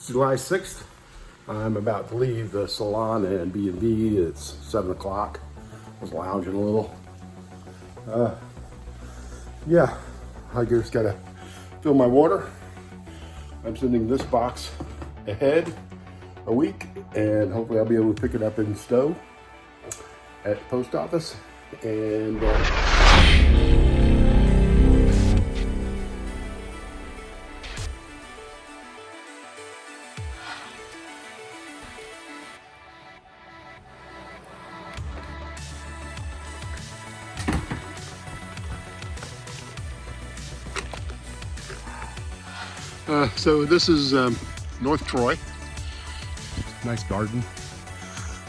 It's July 6th. I'm about to leave the salon and B&B. It's 7 o'clock. I was lounging a little. Yeah, I just gotta fill my water. I'm sending this box ahead a week, and hopefully I'll be able to pick it up in Stowe at the post office. And so this is North Troy. Nice garden.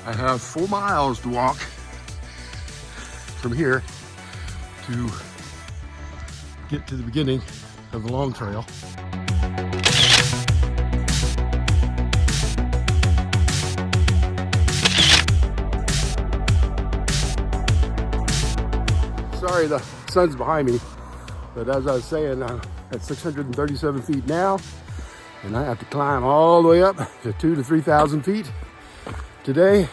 I have 4 miles to walk from here to get to the beginning of the long trail. Sorry, the sun's behind me, but as I was saying, I'm at 637 feet now, and I have to climb all the way up to 2,000 to 3,000 feet today,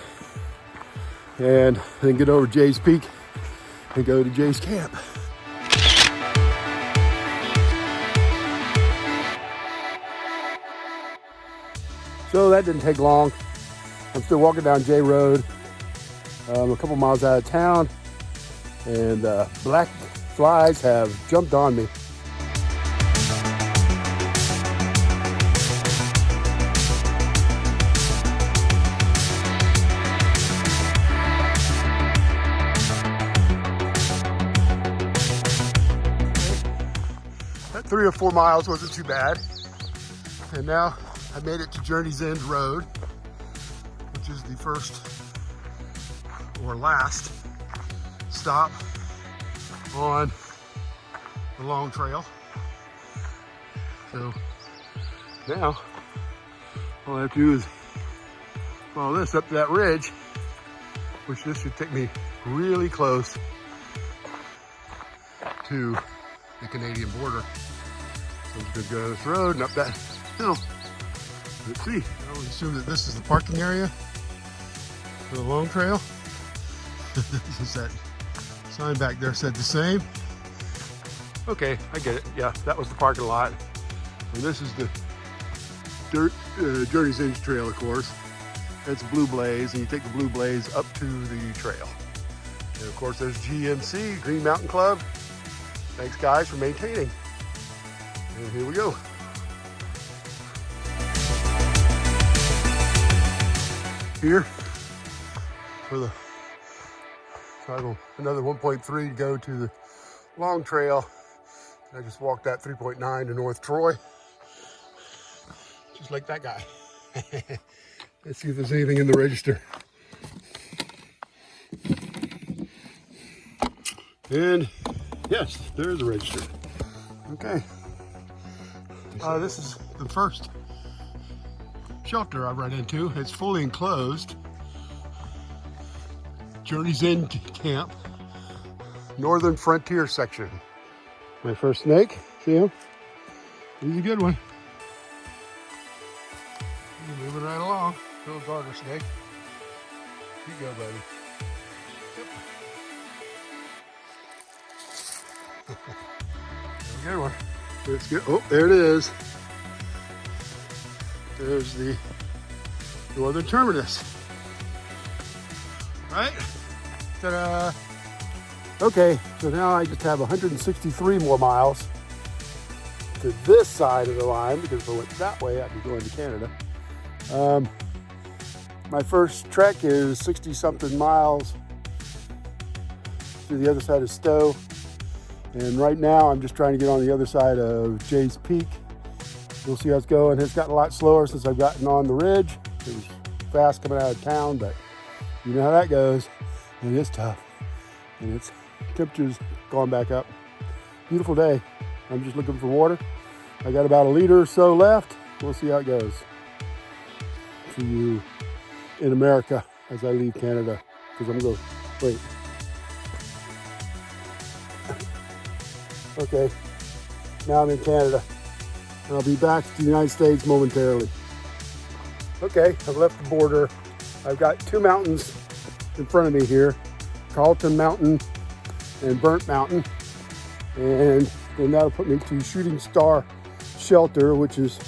and then get over Jay's Peak and go to Jay's camp. So that didn't take long. I'm still walking down Jay Road, a couple miles out of town, and black flies have jumped on me. That 3 or 4 miles wasn't too bad. And now I made it to Journey's End Road, which is the first or last stop on the long trail. So now all I have to do is follow this up to that ridge, which this should take me really close to the Canadian border. So I'm just gonna go this road and up that hill. Let's see. I would assume that this is the parking area for the long trail. This is that sign back there said the same. Okay, I get it. Yeah, that was the parking lot. And this is the Journey's End Trail, of course. That's Blue Blaze, and you take the Blue Blaze up to the trail. And of course, there's GMC, Green Mountain Club. Thanks, guys, for maintaining. And here we go. Here for the another 1.3 to go to the long trail. I just walked that 3.9 to North Troy, just like that guy. Let's see if there's anything in the register. And yes, there is a register. Okay. This is the first shelter I've run into. It's fully enclosed. Journey's End Camp, Northern Frontier section. My first snake, see him? He's a good one. He's moving right along. Little garter snake. You go, buddy. Yep. Good one. Let's get, oh, there it is. There's the northern terminus. Right? Ta-da! Okay, so now I just have 163 more miles to this side of the line, because if I went that way, I'd be going to Canada. My first trek is 60-something miles to the other side of Stowe. And right now, I'm just trying to get on the other side of Jay's Peak. We'll see how it's going. It's gotten a lot slower since I've gotten on the ridge. It was fast coming out of town, but you know how that goes. It is tough. And it's temperature's gone back up. Beautiful day. I'm just looking for water. I got about a liter or so left. We'll see how it goes. See you in America as I leave Canada, because I'm going to go, wait. Okay, now I'm in Canada. And I'll be back to the United States momentarily. Okay, I've left the border. I've got two mountains in front of me here, Carlton Mountain and Burnt Mountain. And then that'll put me to Shooting Star Shelter, which is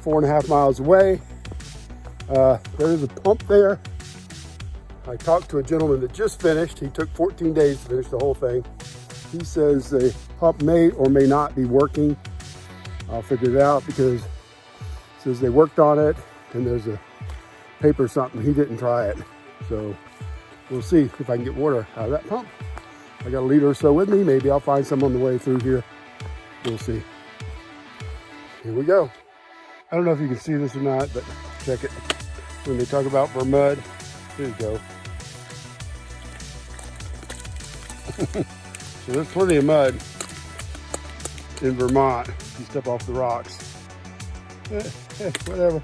4.5 miles away. There's a pump there. I talked to a gentleman that just finished. He took 14 days to finish the whole thing. He says the pump may or may not be working. I'll figure it out because it says they worked on it and there's a paper or something. He didn't try it. So we'll see if I can get water out of that pump. I got a liter or so with me. Maybe I'll find some on the way through here. We'll see. Here we go. I don't know if you can see this or not, but check it. When they talk about Vermont, there you go. So there's plenty of mud in Vermont if you step off the rocks. Whatever.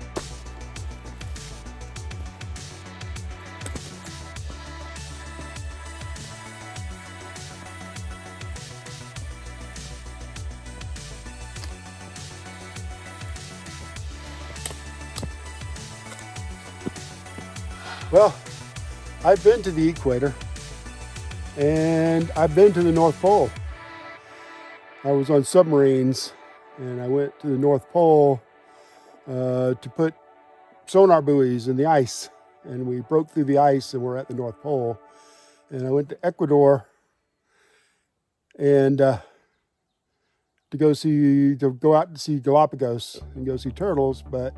Well, I've been to the equator and I've been to the North Pole. I was on submarines and I went to the North Pole to put sonar buoys in the ice, and we broke through the ice and we're at the North Pole. And I went to Ecuador and to go out to see Galapagos and go see turtles, but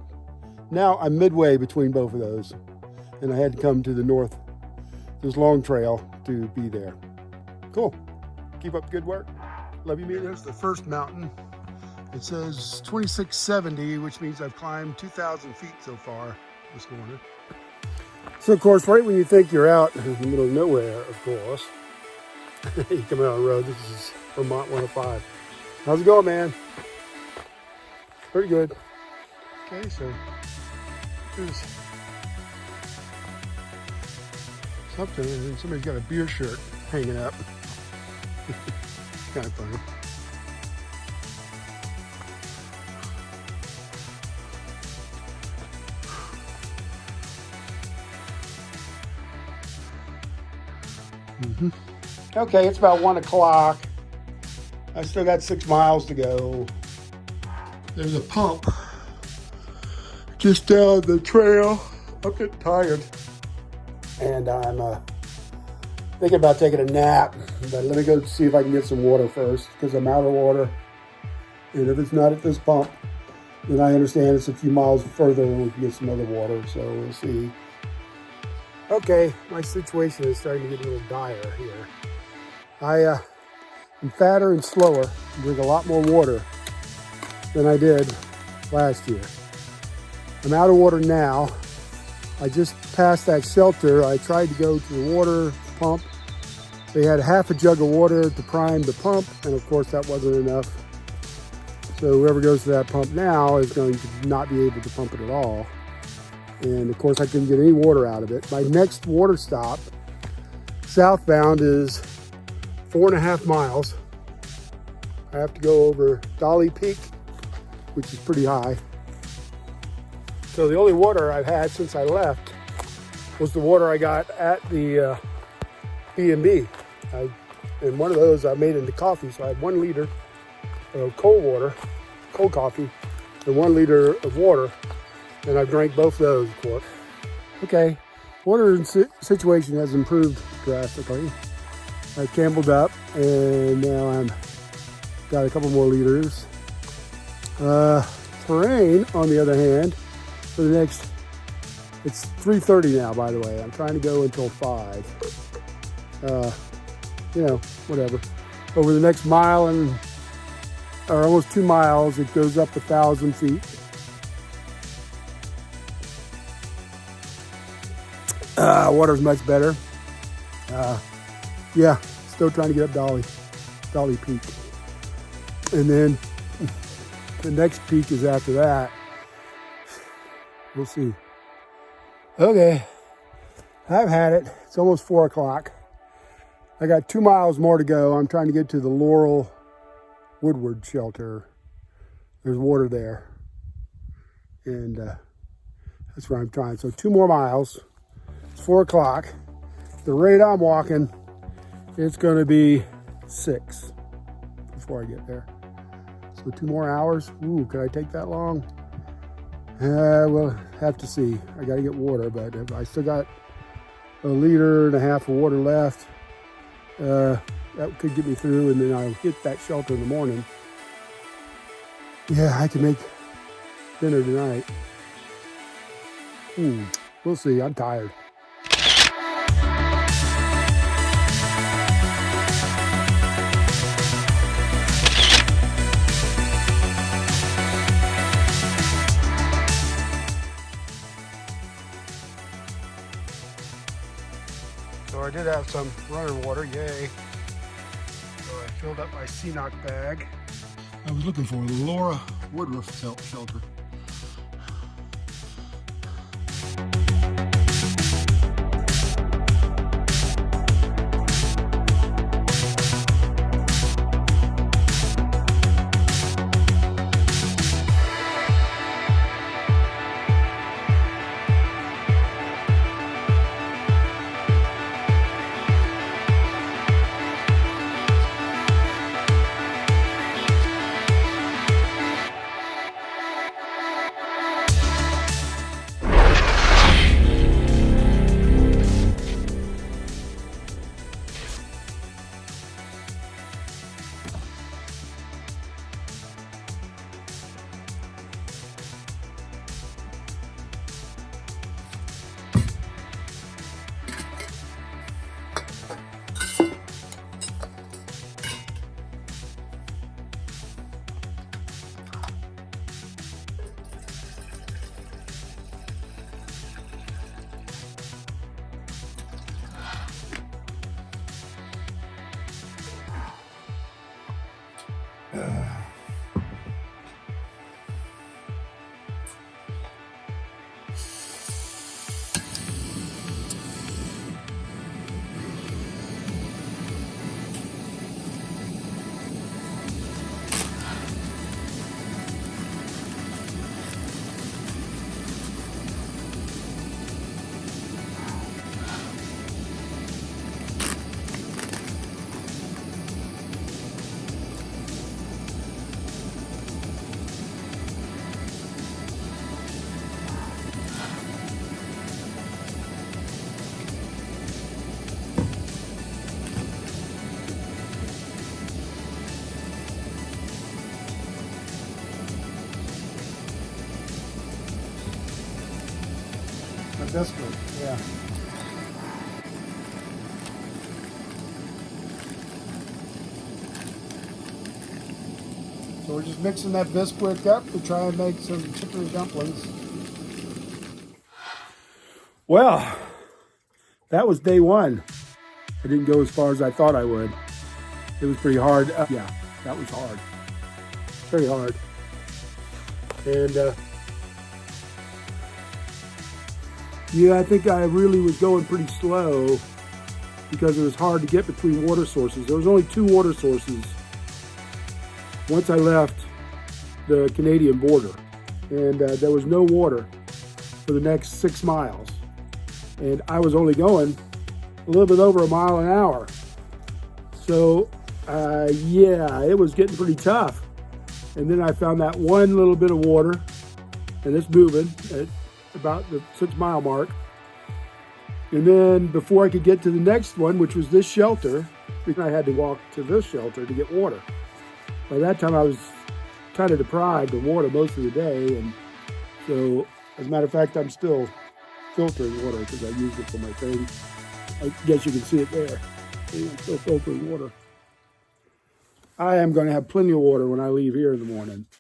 now I'm midway between both of those. And I had to come to the north, this long trail, to be there. Cool. Keep up the good work. Love you, man. There's the first mountain. It says 2670, which means I've climbed 2,000 feet so far this morning. So, of course, right when you think you're out in the middle of nowhere, of course, you come out on the road. This is Vermont 105. How's it going, man? Pretty good. Okay, so here's something, and then somebody's got a beer shirt hanging up. Kind of funny. Okay, it's about 1 o'clock. I still got 6 miles to go. There's a pump just down the trail. I'm getting tired. And I'm thinking about taking a nap, but let me go see if I can get some water first, because I'm out of water. And if it's not at this pump, then I understand it's a few miles further and we can get some other water, so we'll see. Okay, my situation is starting to get a little dire here. I'm fatter and slower, drink a lot more water than I did last year. I'm out of water now. I just passed that shelter. I tried to go to the water pump. They had half a jug of water to prime the pump, and of course that wasn't enough. So whoever goes to that pump now is going to not be able to pump it at all. And of course I couldn't get any water out of it. My next water stop, southbound, is 4.5 miles. I have to go over Dolly Peak, which is pretty high. So the only water I've had since I left was the water I got at the B&B. And one of those I made into coffee. So I had 1 liter of cold coffee, and 1 liter of water. And I've drank both those, of course. Okay, water situation has improved drastically. I camped up, and now I'm got a couple more liters. Terrain, on the other hand, for the next, it's 3:30 now, by the way. I'm trying to go until 5. You know, whatever. Over the next mile or almost 2 miles, it goes up 1,000 feet. Water's much better. Yeah, still trying to get up Dolly Peak. And then the next peak is after that. We'll see. Okay, I've had it. It's almost 4 o'clock. I got 2 miles more to go. I'm trying to get to the Laurel Woodward shelter. There's water there. And That's where I'm trying. So 2 more miles. It's 4 o'clock. The rate I'm walking, it's going to be 6 before I get there. So 2 more hours. Ooh, could I take that long? We'll have to see. I got to get water, but I still got 1.5 liters of water left. That could get me through, and then I'll get that shelter in the morning. Yeah, I can make dinner tonight. We'll see. I'm tired. So I did have some running water, yay. So I filled up my Seanock bag. I was looking for a Laura Woodruff shelter. Bisquick, yeah. So we're just mixing that Bisquick up to try and make some chicory dumplings. Well, that was day 1. I didn't go as far as I thought I would. It was pretty hard. Yeah, that was hard. Very hard. And yeah, I think I really was going pretty slow because it was hard to get between water sources. There was only 2 water sources once I left the Canadian border. And there was no water for the next 6 miles. And I was only going a little bit over 1 mile an hour. So yeah, it was getting pretty tough. And then I found that one little bit of water, and it's moving at about the 6 mile mark. And then before I could get to the next one, which was this shelter, I had to walk to this shelter to get water. By that time I was kind of deprived of water most of the day, and so as a matter of fact, I'm still filtering water because I used it for my thing. I guess you can see it there. See, I'm still filtering water. I am going to have plenty of water when I leave here in the morning.